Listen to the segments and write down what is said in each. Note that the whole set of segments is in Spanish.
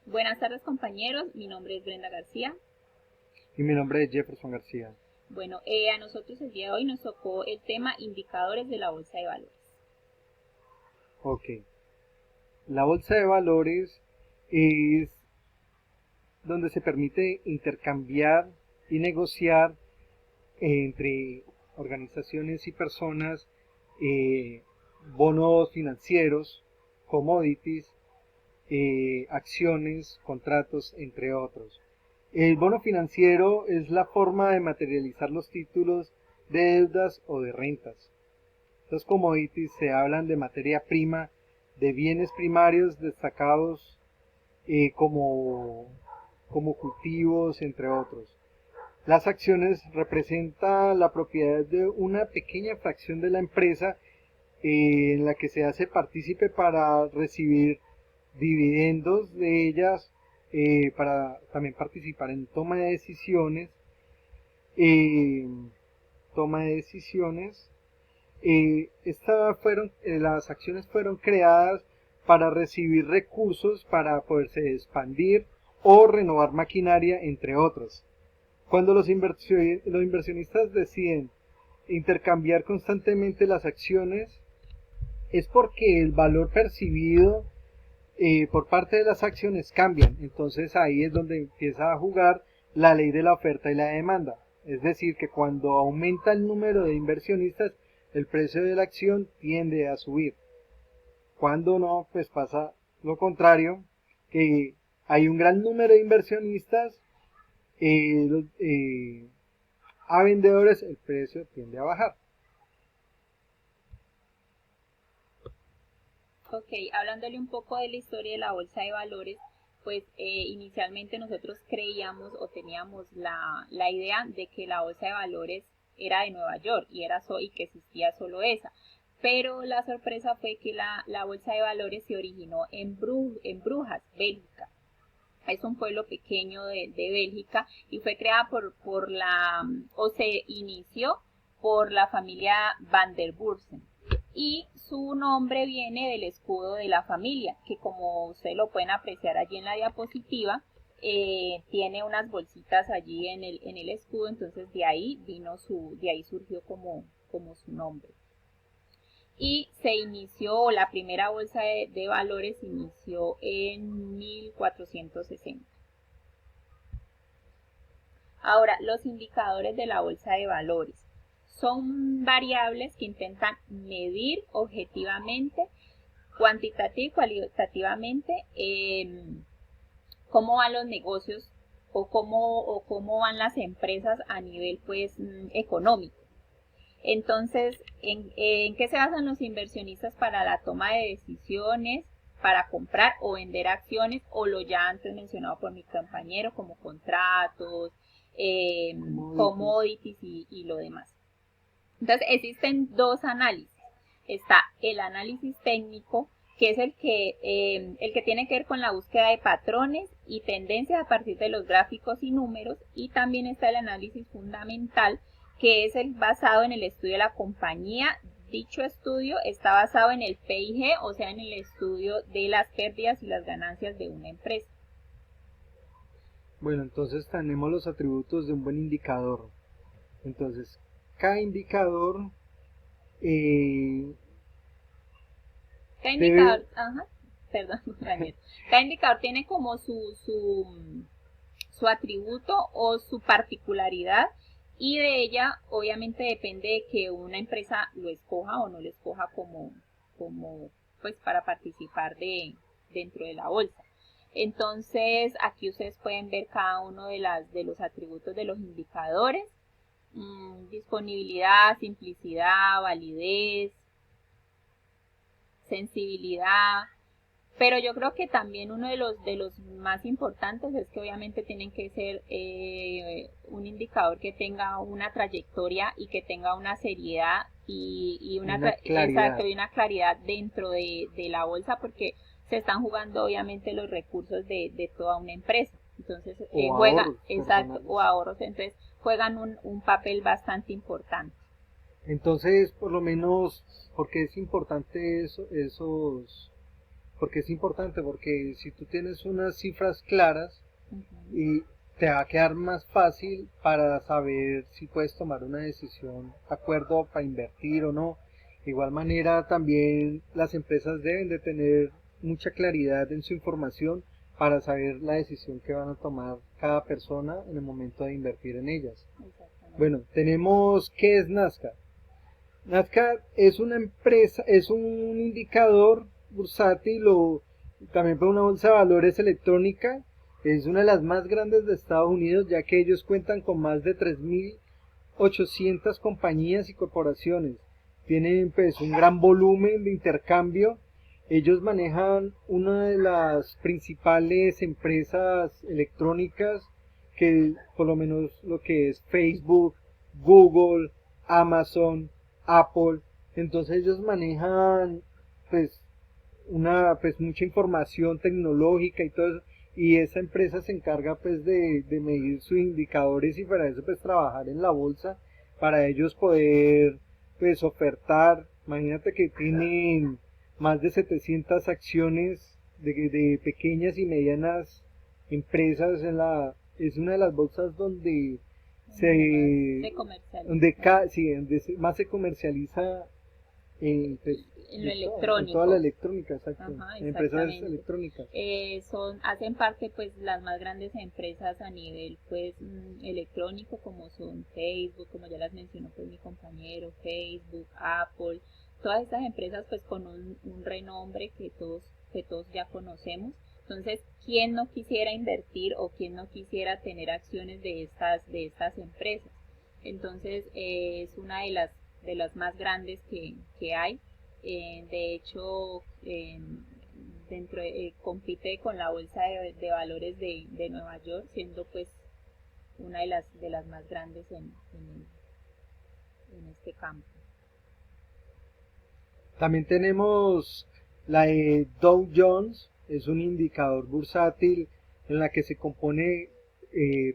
Buenas tardes compañeros, mi nombre es Brenda García. Y mi nombre es Jefferson García. Bueno, a nosotros el día de hoy nos tocó el tema indicadores de la bolsa de valores. Ok. La bolsa de valores es donde se permite intercambiar y negociar entre organizaciones y personas eh, bonos financieros, commodities, acciones, contratos, entre otros. El bono financiero es la forma de materializar los títulos de deudas o de rentas. Los commodities se hablan de materia prima, de bienes primarios destacados como cultivos, entre otros. Las acciones representan la propiedad de una pequeña fracción de la empresa en la que se hace partícipe para recibir dividendos de ellas, para también participar en eh, toma de decisiones. Las acciones fueron creadas para recibir recursos para poderse expandir o renovar maquinaria, entre otros. Cuando los inversionistas deciden intercambiar constantemente las acciones, es porque el valor percibido por parte de las acciones cambian. Entonces ahí es donde empieza a jugar la ley de la oferta y la demanda. Es decir, que cuando aumenta el número de inversionistas, el precio de la acción tiende a subir. Cuando no, pues pasa lo contrario, que hay un gran número de inversionistas, a vendedores el precio tiende a bajar. Ok, hablándole un poco de la historia de la bolsa de valores, pues inicialmente nosotros creíamos o teníamos la idea de que la bolsa de valores era de Nueva York y que existía solo esa. Pero la sorpresa fue que la bolsa de valores se originó en Brujas, Bélgica. Es un pueblo pequeño de Bélgica y fue creada o se inició por la familia Van der Bursen. Y su nombre viene del escudo de la familia, que como ustedes lo pueden apreciar allí en la diapositiva, tiene unas bolsitas allí en el escudo, entonces de ahí surgió como su nombre. Y se inició, la primera bolsa de valores se inició en 1460. Ahora, los indicadores de la bolsa de valores son variables que intentan medir objetivamente, cuantitativa y cualitativamente, cómo van los negocios o cómo van las empresas a nivel pues económico. Entonces, ¿en qué se basan los inversionistas para la toma de decisiones, para comprar o vender acciones o lo ya antes mencionado por mi compañero como contratos, commodities y lo demás? Entonces, existen dos análisis. Está el análisis técnico, que es el que tiene que ver con la búsqueda de patrones y tendencias a partir de los gráficos y números, y también está el análisis fundamental, que es el basado en el estudio de la compañía. Dicho estudio está basado en el PIG, o sea, en el estudio de las pérdidas y las ganancias de una empresa. Bueno, entonces tenemos los atributos de un buen indicador. Entonces, cada indicador eh, Cada debe, indicador, perdón, cada indicador tiene como su atributo o su particularidad, y de ella obviamente depende de que una empresa lo escoja o no lo escoja como pues para participar dentro de la bolsa. Entonces aquí ustedes pueden ver cada uno de los atributos de los indicadores: disponibilidad, simplicidad, validez, sensibilidad. Pero yo creo que también uno de los más importantes es que obviamente tienen que ser un indicador que tenga una trayectoria y que tenga una seriedad una exacto, claridad. y una claridad dentro de la bolsa, porque se están jugando obviamente los recursos de toda una empresa. Entonces O juega, ahorros exacto, o personales. ahorros, entonces juegan un papel bastante importante. Entonces, por lo menos, porque es importante porque es importante, porque si tú tienes unas cifras claras y te va a quedar más fácil para saber si puedes tomar una decisión de acuerdo para invertir o no. De igual manera también las empresas deben de tener mucha claridad en su información para saber la decisión que van a tomar cada persona en el momento de invertir en ellas. Bueno, tenemos ¿qué es Nasdaq? Nasdaq es una empresa, es un indicador bursátil o también para una bolsa de valores electrónica. Es una de las más grandes de Estados Unidos, ya que ellos cuentan con más de 3.800 compañías y corporaciones. Tienen pues un gran volumen de intercambio. Ellos manejan una de las principales empresas electrónicas, que por lo menos lo que es Facebook, Google, Amazon, Apple. Entonces ellos manejan pues mucha información tecnológica y todo eso, y esa empresa se encarga pues de medir sus indicadores, y para eso pues trabajar en la bolsa para ellos poder pues ofertar. Imagínate que tienen más de 700 acciones de pequeñas y medianas empresas. Es una de las bolsas donde donde más se comercializa pues, en lo electrónico. En toda la electrónica, exacto. Ajá, en empresas electrónicas. Hacen parte pues las más grandes empresas a nivel pues electrónico, como son Facebook, como ya las mencionó pues mi compañero, Facebook, Apple, todas estas empresas pues con un renombre que todos ya conocemos. Entonces, ¿quién no quisiera invertir o quién no quisiera tener acciones de estas empresas? Entonces, es una de las más grandes que hay. De hecho, compite con la bolsa de valores de Nueva York, siendo pues una de las más grandes en este campo. También tenemos la de Dow Jones. Es un indicador bursátil en la que se compone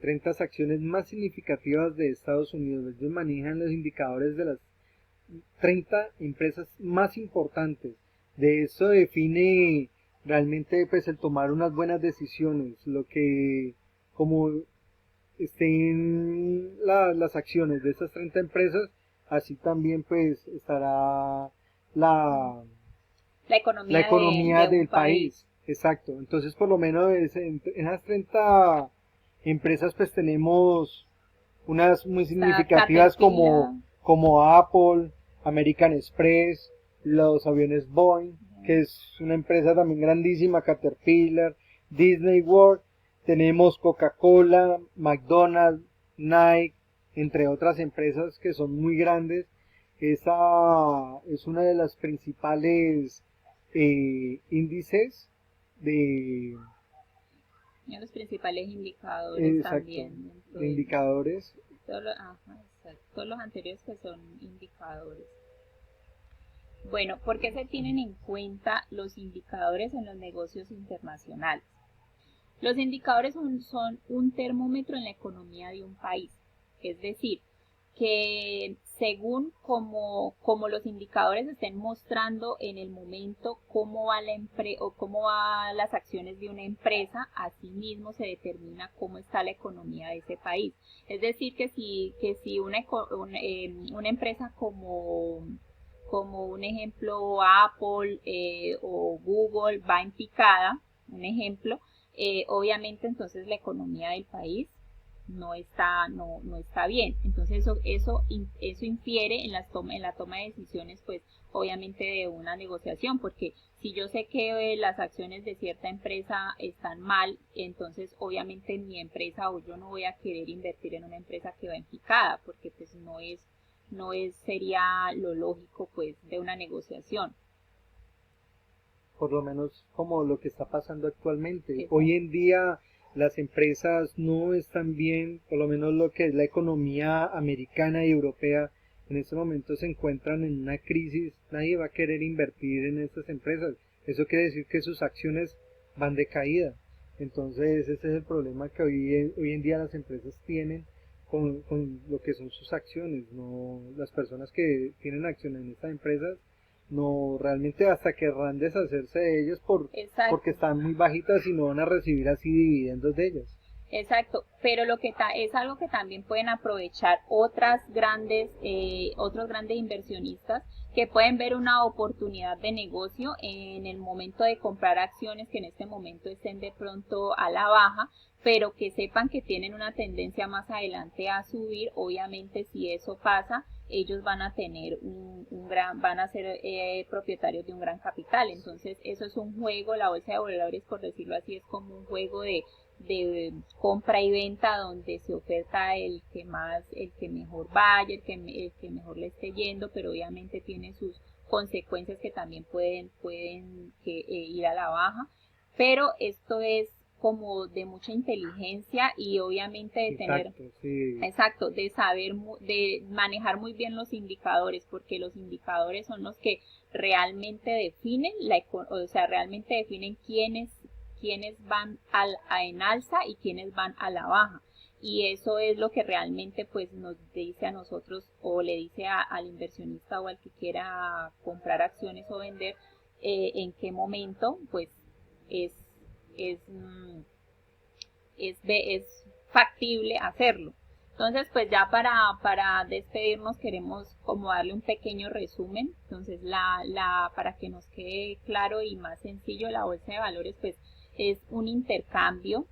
30 acciones más significativas de Estados Unidos. Ellos manejan los indicadores de las 30 empresas más importantes. De eso define realmente pues el tomar unas buenas decisiones, lo que como estén las acciones de esas 30 empresas, así también pues estará la economía del país. Exacto. Entonces por lo menos en esas 30 empresas pues tenemos unas muy significativas como Apple, American Express, los aviones Boeing, que es una empresa también grandísima, Caterpillar, Disney World. Tenemos Coca-Cola, McDonald's, Nike, entre otras empresas que son muy grandes. Esa es una de las principales índices de los principales indicadores. exacto, también de indicadores. Todos los anteriores que son indicadores. Bueno, ¿por qué se tienen en cuenta los indicadores en los negocios internacionales? Los indicadores son un termómetro en la economía de un país, es decir, que según como los indicadores estén mostrando en el momento cómo va cómo va las acciones de una empresa, así mismo se determina cómo está la economía de ese país. Es decir, que si una empresa como un ejemplo Apple o Google va en picada, un ejemplo, obviamente entonces la economía del país no está bien. Entonces eso infiere en la toma de decisiones, pues obviamente de una negociación, porque si yo sé que las acciones de cierta empresa están mal, entonces obviamente en mi empresa, o yo no voy a querer invertir en una empresa que va en picada, porque pues sería lo lógico pues de una negociación. Por lo menos como lo que está pasando actualmente. Exacto. Hoy en día las empresas no están bien, por lo menos lo que es la economía americana y europea en este momento se encuentran en una crisis. Nadie va a querer invertir en estas empresas. Eso quiere decir que sus acciones van de caída. Entonces ese es el problema que hoy en día las empresas tienen con lo que son sus acciones. No, las personas que tienen acciones en estas empresas no, realmente hasta querrán deshacerse de ellos Exacto. porque están muy bajitas y no van a recibir así dividendos de ellas. Exacto, pero lo que es algo que también pueden aprovechar otros grandes inversionistas que pueden ver una oportunidad de negocio en el momento de comprar acciones que en este momento estén de pronto a la baja, pero que sepan que tienen una tendencia más adelante a subir. Obviamente, si eso pasa, ellos van a tener van a ser propietarios de un gran capital. Entonces, eso es un juego, la bolsa de valores, por decirlo así, es como un juego de compra y venta donde se oferta el que mejor vaya, el que mejor le esté yendo, pero obviamente tiene sus consecuencias que también pueden ir a la baja. Pero esto es como de mucha inteligencia y obviamente de tener, Exacto, sí. exacto, de saber, de manejar muy bien los indicadores, porque los indicadores son los que realmente definen o sea, realmente definen quiénes van en alza y quiénes van a la baja. Y eso es lo que realmente pues nos dice a nosotros o le dice al inversionista o al que quiera comprar acciones o vender en qué momento pues es, es, mm, es factible hacerlo. Entonces, pues ya para despedirnos queremos como darle un pequeño resumen. Entonces, para que nos quede claro y más sencillo, la bolsa de valores pues es un intercambio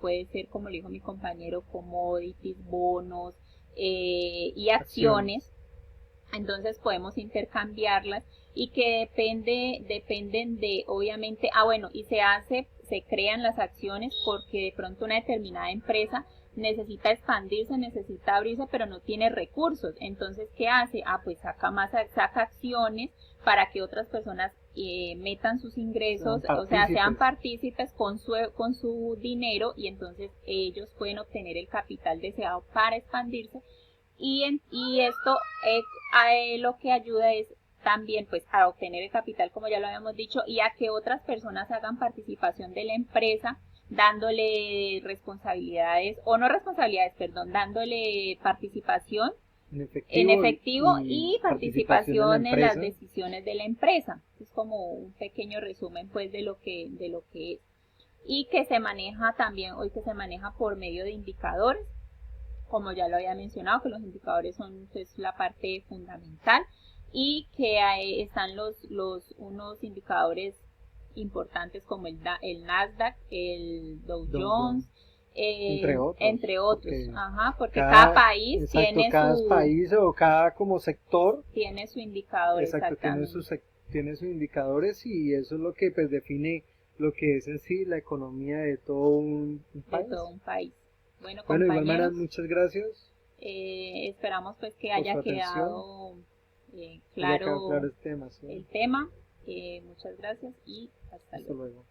puede ser, como le dijo mi compañero, commodities, bonos y acciones. Entonces podemos intercambiarlas y que dependen de, obviamente, bueno, y se crean las acciones porque de pronto una determinada empresa necesita expandirse, necesita abrirse, pero no tiene recursos. Entonces, ¿qué hace? Pues saca acciones para que otras personas metan sus ingresos, o sea, sean partícipes con su dinero, y entonces ellos pueden obtener el capital deseado para expandirse. Y esto lo que ayuda es también pues a obtener el capital, como ya lo habíamos dicho, y a que otras personas hagan participación de la empresa, dándole responsabilidades, o no responsabilidades, perdón, dándole participación en efectivo y participación en las decisiones de la empresa. Es como un pequeño resumen pues de lo que es. Y que se maneja también, hoy que se maneja por medio de indicadores, como ya lo había mencionado, que los indicadores son pues la parte fundamental, y que están unos indicadores importantes como el Nasdaq, el Dow Jones, entre otros, porque cada país cada país o cada como sector tiene su indicador, tiene sus indicadores, y eso es lo que pues define lo que es en sí la economía de todo un país. Bueno, de igual manera, muchas gracias. Esperamos pues que haya quedado claro el tema. Sí. El tema. Muchas gracias y hasta luego.